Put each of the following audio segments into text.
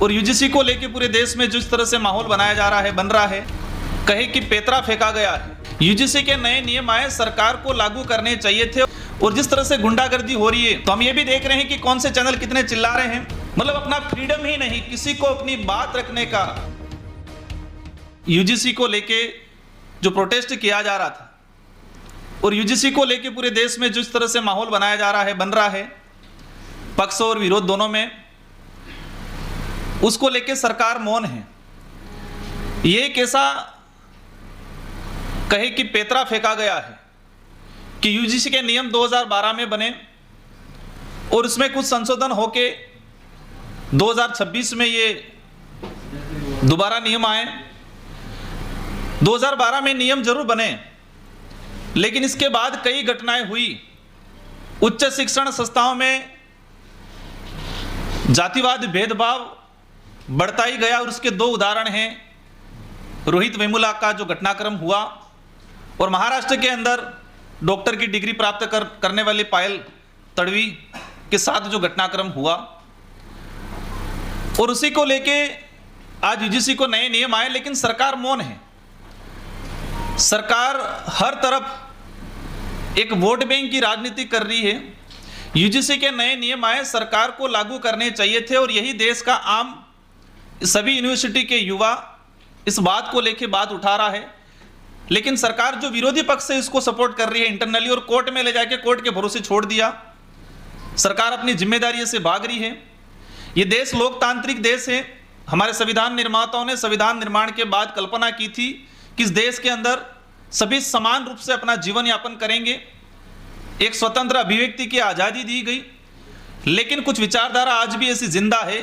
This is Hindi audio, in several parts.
और यूजीसी को लेके पूरे देश में जिस तरह से माहौल बनाया जा रहा है, बन रहा है, कहे कि पेतरा फेंका गया है। यूजीसी के नए नियम आए, सरकार को लागू करने चाहिए थे। और जिस तरह से गुंडागर्दी हो रही है, तो हम ये भी देख रहे हैं कि कौन से चैनल कितने चिल्ला रहे हैं। मतलब अपना फ्रीडम ही नहीं, किसी को अपनी बात रखने का। यूजीसी को लेके जो प्रोटेस्ट किया जा रहा था और यूजीसी को लेके पूरे देश में जिस तरह से माहौल बनाया जा रहा है, बन रहा है, पक्ष और विरोध दोनों में, उसको लेके सरकार मौन है। ये एक ऐसा कहे कि पेतरा फेंका गया है कि यूजीसी के नियम 2012 में बने और उसमें कुछ संशोधन होके 2026 में ये दोबारा नियम आए। 2012 में नियम जरूर बने, लेकिन इसके बाद कई घटनाएं हुई। उच्च शिक्षण संस्थाओं में जातिवाद भेदभाव बढ़ता ही गया और उसके दो उदाहरण हैं। रोहित वेमुला का जो घटनाक्रम हुआ और महाराष्ट्र के अंदर डॉक्टर की डिग्री प्राप्त करने वाली पायल तड़वी के साथ जो घटनाक्रम हुआ, और उसी को लेके आज यूजीसी को नए नियम आए, लेकिन सरकार मौन है। सरकार हर तरफ एक वोट बैंक की राजनीति कर रही है। यूजीसी के नए नियम आए, सरकार को लागू करने चाहिए थे और यही देश का आम सभी यूनिवर्सिटी के युवा इस बात को लेके बात उठा रहा है। लेकिन सरकार जो विरोधी पक्ष से इसको सपोर्ट कर रही है इंटरनली, और कोर्ट में ले जाके कोर्ट के भरोसे छोड़ दिया। सरकार अपनी जिम्मेदारी से भाग रही है। ये देश लोकतांत्रिक देश है। हमारे संविधान निर्माताओं ने संविधान निर्माण के बाद कल्पना की थी कि इस देश के अंदर सभी समान रूप से अपना जीवन यापन करेंगे। एक स्वतंत्र अभिव्यक्ति की आज़ादी दी गई, लेकिन कुछ विचारधारा आज भी ऐसी जिंदा है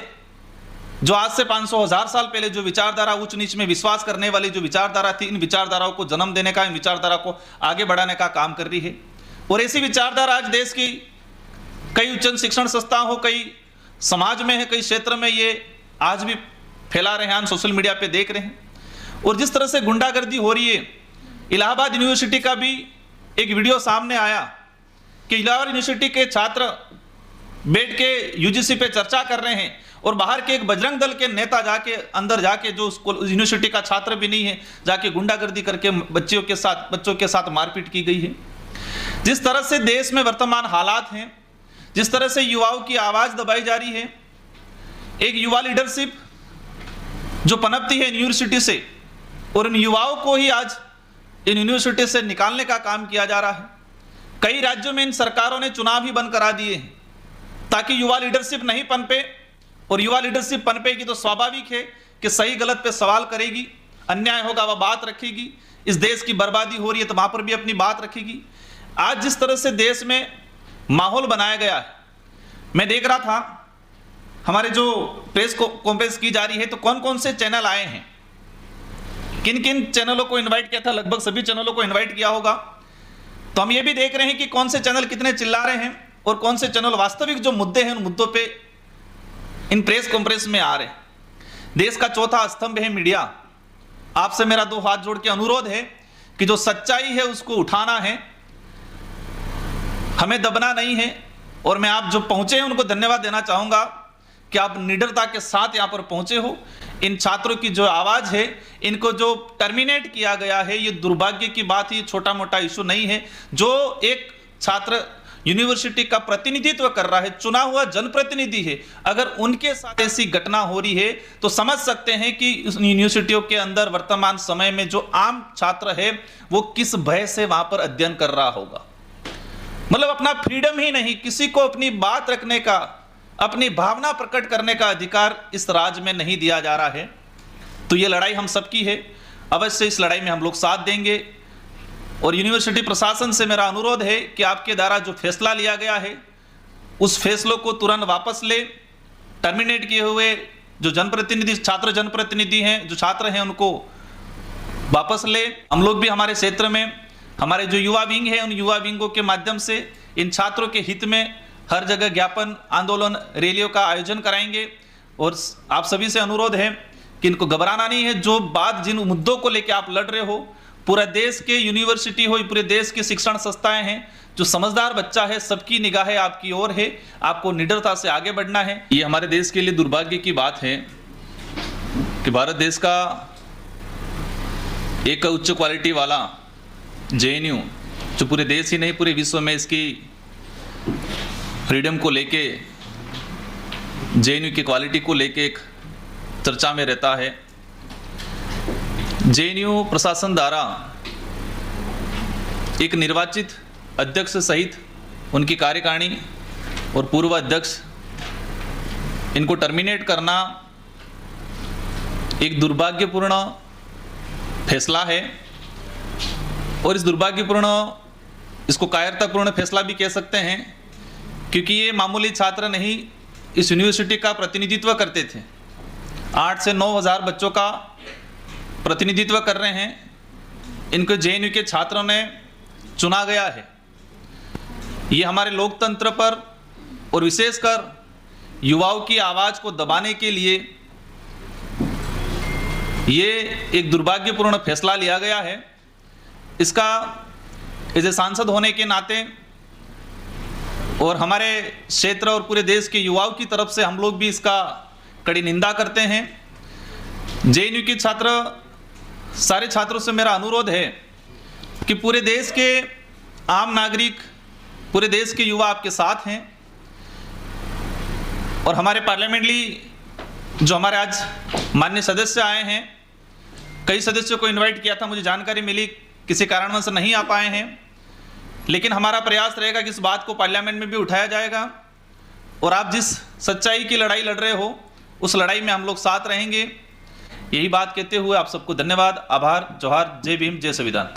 जो आज से 500,000 साल पहले जो विचारधारा उच्च नीच में विश्वास करने वाली जो विचारधारा थी, इन विचारधाराओं को जन्म देने का, इन विचारधारा को आगे बढ़ाने का काम कर रही है। और ऐसी विचारधारा आज देश की कई उच्च शिक्षण संस्था हो, कई समाज में है, कई क्षेत्र में ये आज भी फैला रहे हैं, हम सोशल मीडिया पे देख रहे हैं। और जिस तरह से गुंडागर्दी हो रही है, इलाहाबाद यूनिवर्सिटी का भी एक वीडियो सामने आया कि इलाहाबाद यूनिवर्सिटी के छात्र बैठ के यूजीसी पे चर्चा कर रहे हैं और बाहर के एक बजरंग दल के नेता जाके अंदर जाके, जो यूनिवर्सिटी का छात्र भी नहीं है, जाके गुंडागर्दी करके बच्चों के साथ मारपीट की गई है। जिस तरह से देश में वर्तमान हालात हैं, जिस तरह से युवाओं की आवाज दबाई जा रही है, एक युवा लीडरशिप जो पनपती है यूनिवर्सिटी से, और इन युवाओं को ही आज इन यूनिवर्सिटी से निकालने का काम किया जा रहा है। कई राज्यों में इन सरकारों ने चुनाव ही बंद करा दिए हैं ताकि युवा लीडरशिप नहीं पनपे। और युवा लीडरशिप पनपेगी तो स्वाभाविक है कि सही गलत पे सवाल करेगी, अन्याय होगा वह बात रखेगी, इस देश की बर्बादी हो रही है तो वहां पर भी अपनी बात रखेगी। आज जिस तरह से देश में माहौल बनाया गया है, मैं देख रहा था हमारे जो प्रेस कॉन्फ्रेंस की जा रही है, तो कौन कौन से चैनल आए हैं, किन किन चैनलों को इन्वाइट किया था, लगभग सभी चैनलों को इन्वाइट किया होगा। तो हम ये भी देख रहे हैं कि कौन से चैनल कितने चिल्ला रहे हैं और कौन से चैनल वास्तविक जो मुद्दे हैं उन मुद्दों पे इन प्रेस कॉन्फ्रेंस में आ रहे हैं। देश का चौथा स्तंभ है मीडिया। आपसे मेरा दो हाथ जोड़ के अनुरोध है कि जो सच्चाई है उसको उठाना है, हमें दबना नहीं है। और मैं आप जो पहुंचे हैं उनको धन्यवाद देना चाहूंगा कि आप निडरता के साथ यहां पर पहुंचे हो। इन छात्रों की जो आवाज है, इनको जो टर्मिनेट किया गया है, ये दुर्भाग्य की बात है, ये छोटा मोटा इशू नहीं है। जो एक छात्र यूनिवर्सिटी का प्रतिनिधित्व कर रहा है, चुना हुआ जनप्रतिनिधि है, अगर उनके साथ ऐसी घटना हो रही है तो समझ सकते हैं कि यूनिवर्सिटियों के अंदर वर्तमान समय में जो आम छात्र है वो किस भय से वहां पर अध्ययन कर रहा होगा। मतलब अपना फ्रीडम ही नहीं, किसी को अपनी बात रखने का, अपनी भावना प्रकट करने का अधिकार इस राज्य में नहीं दिया जा रहा है। तो ये लड़ाई हम सबकी है, अवश्य इस लड़ाई में हम लोग साथ देंगे। और यूनिवर्सिटी प्रशासन से मेरा अनुरोध है कि आपके द्वारा जो फैसला लिया गया है उस फैसलों को तुरंत वापस ले। टर्मिनेट किए हुए जो जनप्रतिनिधि, छात्र जनप्रतिनिधि हैं, जो छात्र हैं, उनको वापस ले। हम लोग भी हमारे क्षेत्र में हमारे जो युवा विंग है, उन युवा विंगों के माध्यम से इन छात्रों के हित में हर जगह ज्ञापन, आंदोलन, रैलियों का आयोजन कराएंगे। और आप सभी से अनुरोध है कि इनको घबराना नहीं है। जो बात, जिन मुद्दों को लेकर आप लड़ रहे हो, पूरा देश के यूनिवर्सिटी हो, पूरे देश की शिक्षण संस्थाएं हैं, जो समझदार बच्चा है, सबकी निगाहें आपकी ओर है। आपको निडरता से आगे बढ़ना है। ये हमारे देश के लिए दुर्भाग्य की बात है कि भारत देश का एक उच्च क्वालिटी वाला जेएनयू, जो पूरे देश ही नहीं पूरे विश्व में इसकी फ्रीडम को लेके, जेएनयू की क्वालिटी को लेके एक चर्चा में रहता है। जेएनयू प्रशासन द्वारा एक निर्वाचित अध्यक्ष सहित उनकी कार्यकारिणी और पूर्व अध्यक्ष, इनको टर्मिनेट करना एक दुर्भाग्यपूर्ण फैसला है। और इस दुर्भाग्यपूर्ण, इसको कायरतापूर्ण फैसला भी कह सकते हैं, क्योंकि ये मामूली छात्र नहीं इस यूनिवर्सिटी का प्रतिनिधित्व करते थे। 8 से 9 हज़ार बच्चों का प्रतिनिधित्व कर रहे हैं। इनको जेएनयू के छात्रों ने चुना गया है। ये हमारे लोकतंत्र पर और विशेषकर युवाओं की आवाज़ को दबाने के लिए ये एक दुर्भाग्यपूर्ण फैसला लिया गया है। इसका एज ए सांसद होने के नाते और हमारे क्षेत्र और पूरे देश के युवाओं की तरफ से हम लोग भी इसका कड़ी निंदा करते हैं। जेएनयू के छात्र, सारे छात्रों से मेरा अनुरोध है कि पूरे देश के आम नागरिक, पूरे देश के युवा आपके साथ हैं। और हमारे पार्लियामेंटली जो हमारे आज माननीय सदस्य आए हैं, कई सदस्यों को इनवाइट किया था, मुझे जानकारी मिली किसी कारणवश नहीं आ पाए हैं, लेकिन हमारा प्रयास रहेगा कि इस बात को पार्लियामेंट में भी उठाया जाएगा। और आप जिस सच्चाई की लड़ाई लड़ रहे हो, उस लड़ाई में हम लोग साथ रहेंगे। यही बात कहते हुए आप सबको धन्यवाद, आभार, जोहार, जय भीम, जय संविधान।